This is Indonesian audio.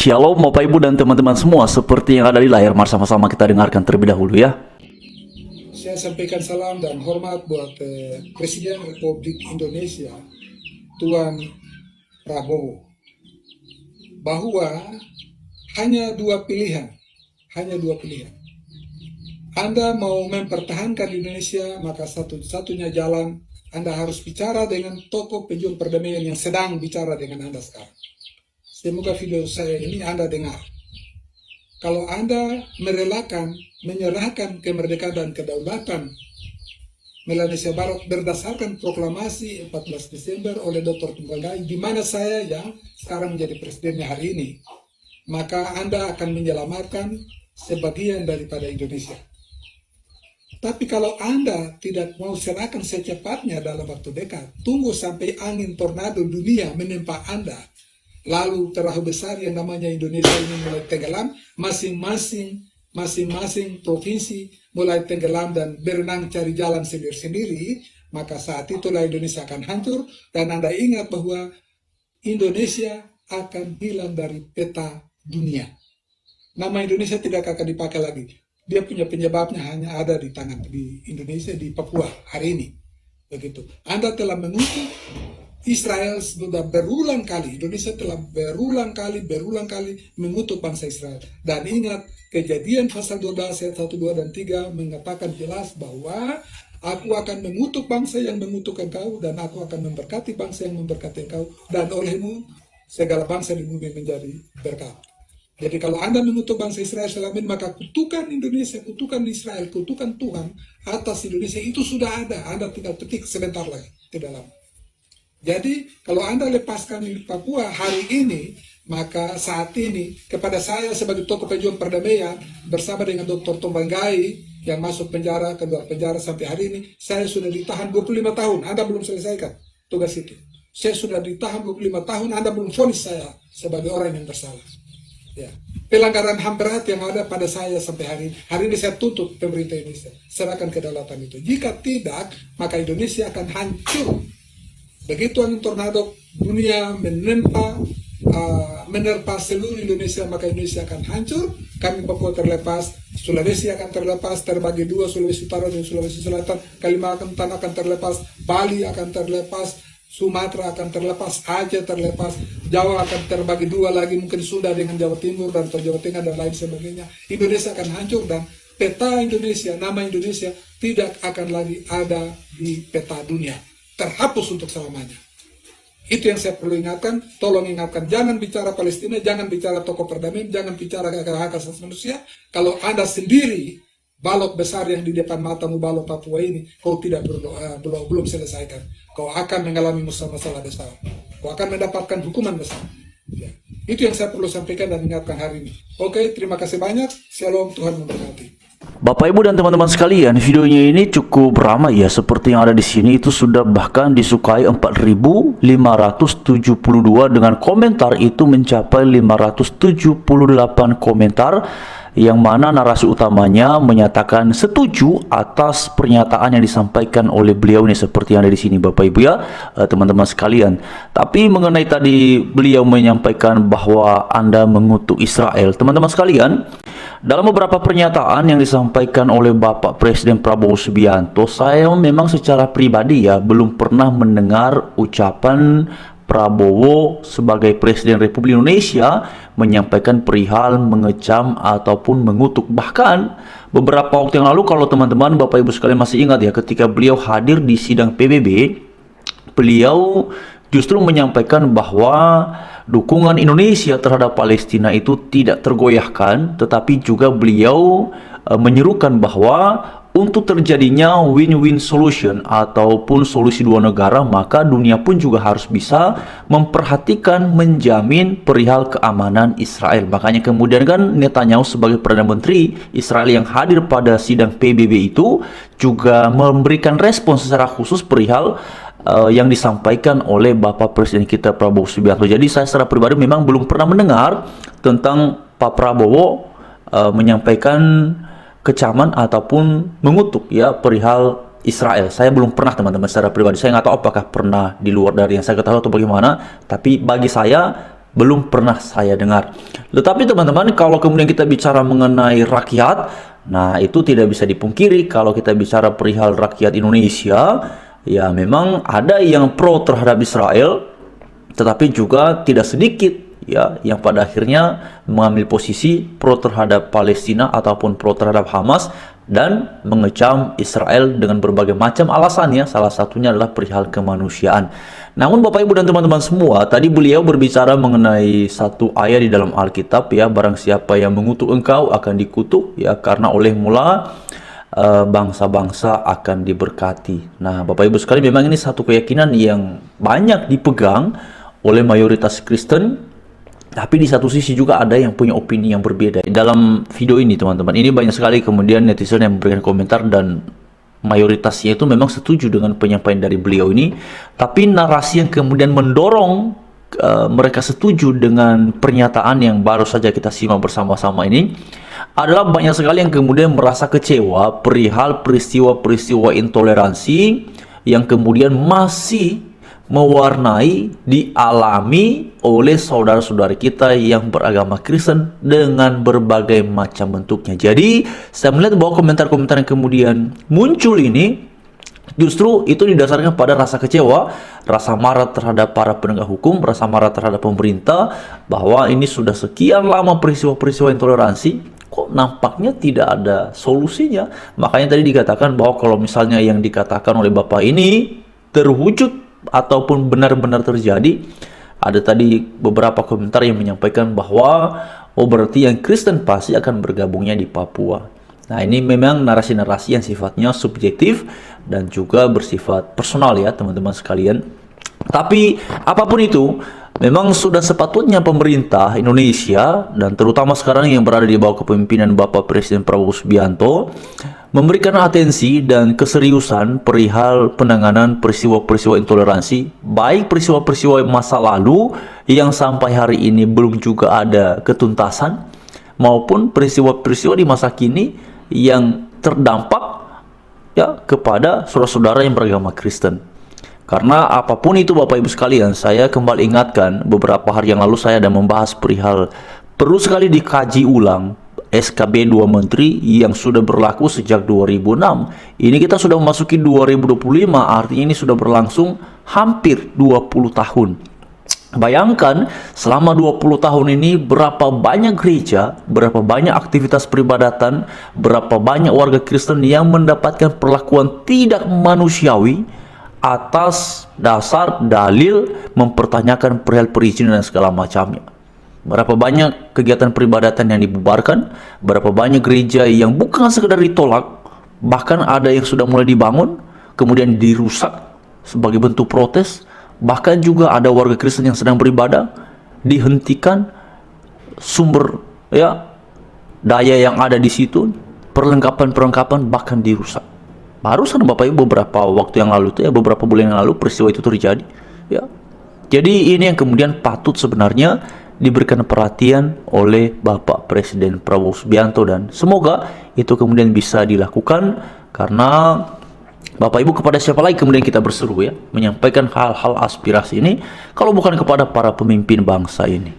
Shalom Bapak Ibu dan teman-teman semua, seperti yang ada di layar, mari sama-sama kita dengarkan terlebih dahulu ya. Saya sampaikan salam dan hormat buat Presiden Republik Indonesia, Tuan Prabowo, bahwa hanya dua pilihan. Anda mau mempertahankan Indonesia, maka satu-satunya jalan Anda harus bicara dengan tokoh pejuang perdamaian yang sedang bicara dengan Anda sekarang. Semoga video saya ini Anda dengar. Kalau Anda menyerahkan kemerdekaan dan kedaulatan Melanesia Barat berdasarkan proklamasi 14 Desember oleh Dr. Tunggal, di mana saya yang sekarang menjadi presidennya hari ini, maka Anda akan menyelamatkan sebagian daripada Indonesia. Tapi kalau Anda tidak mau serahkan secepatnya dalam waktu dekat, tunggu sampai angin tornado dunia menempa Anda, lalu terlalu besar yang namanya Indonesia ini mulai tenggelam, masing-masing provinsi mulai tenggelam dan berenang cari jalan sendiri-sendiri, maka saat itulah Indonesia akan hancur. Dan Anda ingat bahwa Indonesia akan hilang dari peta dunia. Nama Indonesia tidak akan dipakai lagi. Dia punya penyebabnya hanya ada di Indonesia, di Papua hari ini. Begitu. Anda telah mengutuk Israel sudah berulang kali, Indonesia telah berulang kali mengutuk bangsa Israel. Dan ingat, Kejadian pasal 12 ayat 1, 2, dan 3 mengatakan jelas bahwa aku akan mengutuk bangsa yang mengutuk engkau, dan aku akan memberkati bangsa yang memberkati engkau, dan olehmu segala bangsa di bumi menjadi berkat. Jadi kalau Anda mengutuk bangsa Israel selama ini, maka kutukan Indonesia, kutukan Israel, kutukan Tuhan atas Indonesia itu sudah ada. Anda tinggal petik sebentar lagi, tidak lama. Jadi kalau Anda lepaskan di Papua hari ini, maka saat ini kepada saya sebagai tokoh pejuang perdamaian bersama dengan Dr. Tombanggai yang masuk penjara, keluar penjara sampai hari ini, saya sudah ditahan 25 tahun, Anda belum selesaikan tugas itu. Saya sudah ditahan 25 tahun, Anda belum vonis saya sebagai orang yang bersalah. Ya. Pelanggaran HAM berat yang ada pada saya sampai hari ini saya tuntut pemerintah Indonesia, serahkan kedaulatan itu. Jika tidak, maka Indonesia akan hancur. Begitu angin tornado dunia menerpa seluruh Indonesia, maka Indonesia akan hancur. Kami Papua terlepas, Sulawesi akan terlepas, terbagi dua, Sulawesi Utara dan Sulawesi Selatan, Kalimantan akan terlepas, Bali akan terlepas, Sumatera akan terlepas, Aceh terlepas, Jawa akan terbagi dua lagi, mungkin Sunda dengan Jawa Timur dan Jawa Tengah dan lain sebagainya. Indonesia akan hancur dan peta Indonesia, nama Indonesia tidak akan lagi ada di peta dunia. Terhapus untuk selamanya. Itu yang saya perlu ingatkan. Tolong ingatkan, jangan bicara Palestina, jangan bicara tokoh perdamaian, jangan bicara hak asasi manusia. Kalau Anda sendiri, balok besar yang di depan matamu, balok Papua ini, kau tidak belum selesaikan, kau akan mengalami masalah besar. Kau akan mendapatkan hukuman besar. Ya. Itu yang saya perlu sampaikan dan ingatkan hari ini. Oke, terima kasih banyak. Shalom, Tuhan memberkati. Bapak Ibu dan teman-teman sekalian, videonya ini cukup ramai ya, seperti yang ada di sini. Itu sudah bahkan disukai 4.572 dengan komentar itu mencapai 578 komentar, yang mana narasi utamanya menyatakan setuju atas pernyataan yang disampaikan oleh beliau ini, seperti yang ada di sini Bapak Ibu ya, teman-teman sekalian. Tapi mengenai tadi beliau menyampaikan bahwa Anda mengutuk Israel, teman-teman sekalian, dalam beberapa pernyataan yang disampaikan oleh Bapak Presiden Prabowo Subianto, saya memang secara pribadi ya belum pernah mendengar ucapan Prabowo sebagai Presiden Republik Indonesia menyampaikan perihal mengecam ataupun mengutuk. Bahkan beberapa waktu yang lalu, kalau teman-teman Bapak Ibu sekalian masih ingat ya, ketika beliau hadir di sidang PBB, beliau justru menyampaikan bahwa dukungan Indonesia terhadap Palestina itu tidak tergoyahkan, tetapi juga beliau menyerukan bahwa untuk terjadinya win-win solution ataupun solusi dua negara, maka dunia pun juga harus bisa memperhatikan, menjamin perihal keamanan Israel. Makanya kemudian kan Netanyahu sebagai Perdana Menteri Israel yang hadir pada sidang PBB itu juga memberikan respon secara khusus perihal yang disampaikan oleh Bapak Presiden kita Prabowo Subianto. Jadi saya secara pribadi memang belum pernah mendengar tentang Pak Prabowo menyampaikan kecaman ataupun mengutuk ya perihal Israel. Saya belum pernah, teman-teman, secara pribadi. Saya nggak tahu apakah pernah di luar dari yang saya ketahui atau bagaimana. Tapi bagi saya belum pernah saya dengar. Tetapi teman-teman, kalau kemudian kita bicara mengenai rakyat, nah itu tidak bisa dipungkiri kalau kita bicara perihal rakyat Indonesia, ya memang ada yang pro terhadap Israel, tetapi juga tidak sedikit ya yang pada akhirnya mengambil posisi pro terhadap Palestina ataupun pro terhadap Hamas dan mengecam Israel dengan berbagai macam alasan ya, salah satunya adalah perihal kemanusiaan. Namun Bapak Ibu dan teman-teman semua, tadi beliau berbicara mengenai satu ayat di dalam Alkitab ya, barang siapa yang mengutuk engkau akan dikutuk ya, karena oleh mula bangsa-bangsa akan diberkati. Nah Bapak Ibu sekalian, memang ini satu keyakinan yang banyak dipegang oleh mayoritas Kristen, tapi di satu sisi juga ada yang punya opini yang berbeda. Dalam video ini teman-teman, ini banyak sekali kemudian netizen yang memberikan komentar dan mayoritasnya itu memang setuju dengan penyampaian dari beliau ini, tapi narasi yang kemudian mendorong mereka setuju dengan pernyataan yang baru saja kita simak bersama-sama ini adalah banyak sekali yang kemudian merasa kecewa perihal peristiwa-peristiwa intoleransi yang kemudian masih mewarnai, dialami oleh saudara-saudara kita yang beragama Kristen dengan berbagai macam bentuknya. Jadi saya melihat bahwa komentar-komentar yang kemudian muncul ini justru itu didasarkan pada rasa kecewa, rasa marah terhadap para penegak hukum, rasa marah terhadap pemerintah, bahwa ini sudah sekian lama peristiwa-peristiwa intoleransi, kok nampaknya tidak ada solusinya. Makanya tadi dikatakan bahwa kalau misalnya yang dikatakan oleh Bapak ini terwujud ataupun benar-benar terjadi, ada tadi beberapa komentar yang menyampaikan bahwa oh berarti yang Kristen pasti akan bergabungnya di Papua. Nah ini memang narasi-narasi yang sifatnya subjektif dan juga bersifat personal ya teman-teman sekalian. Tapi apapun itu, memang sudah sepatutnya pemerintah Indonesia dan terutama sekarang yang berada di bawah kepemimpinan Bapak Presiden Prabowo Subianto memberikan atensi dan keseriusan perihal penanganan peristiwa-peristiwa intoleransi, baik peristiwa-peristiwa masa lalu yang sampai hari ini belum juga ada ketuntasan, maupun peristiwa-peristiwa di masa kini yang terdampak ya kepada saudara-saudara yang beragama Kristen. Karena apapun itu Bapak Ibu sekalian, saya kembali ingatkan beberapa hari yang lalu saya ada membahas perihal perlu sekali dikaji ulang SKB 2 Menteri yang sudah berlaku sejak 2006. Ini kita sudah memasuki 2025, artinya ini sudah berlangsung hampir 20 tahun. Bayangkan selama 20 tahun ini berapa banyak gereja, berapa banyak aktivitas peribadatan, berapa banyak warga Kristen yang mendapatkan perlakuan tidak manusiawi atas dasar dalil mempertanyakan perihal perizinan dan segala macamnya. Berapa banyak kegiatan peribadatan yang dibubarkan, berapa banyak gereja yang bukan sekedar ditolak, bahkan ada yang sudah mulai dibangun, kemudian dirusak sebagai bentuk protes, bahkan juga ada warga Kristen yang sedang beribadah, dihentikan sumber ya daya yang ada di situ, perlengkapan-perlengkapan bahkan dirusak. Barusan Bapak Ibu beberapa waktu yang lalu itu ya, beberapa bulan yang lalu peristiwa itu terjadi ya. Jadi ini yang kemudian patut sebenarnya diberikan perhatian oleh Bapak Presiden Prabowo Subianto, dan semoga itu kemudian bisa dilakukan, karena Bapak Ibu, kepada siapa lagi kemudian kita berseru ya menyampaikan hal-hal aspirasi ini kalau bukan kepada para pemimpin bangsa ini.